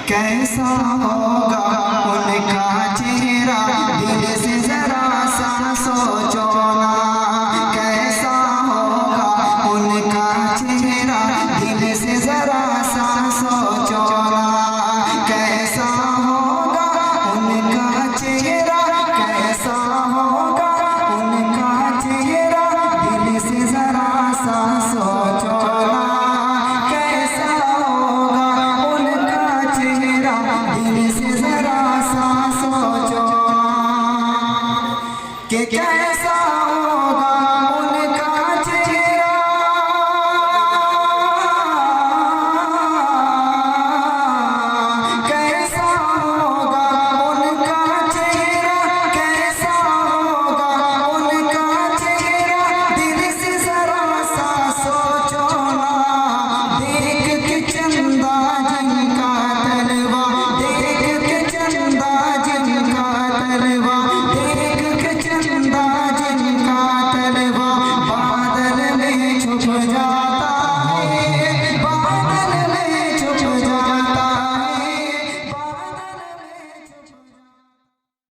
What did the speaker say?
कैसा होगा उनका चेहरा, दिल से जरा सा सोचो ना। कैसा होगा उनका चेहरा, दिल से जरा सा सोचो ना। कैसा होगा उनका चेहरा, कैसा होगा उनका चेहरा, दिल से जरा सा सोचो ना। कैसा होगा उनका चेहरा, दिल से जरा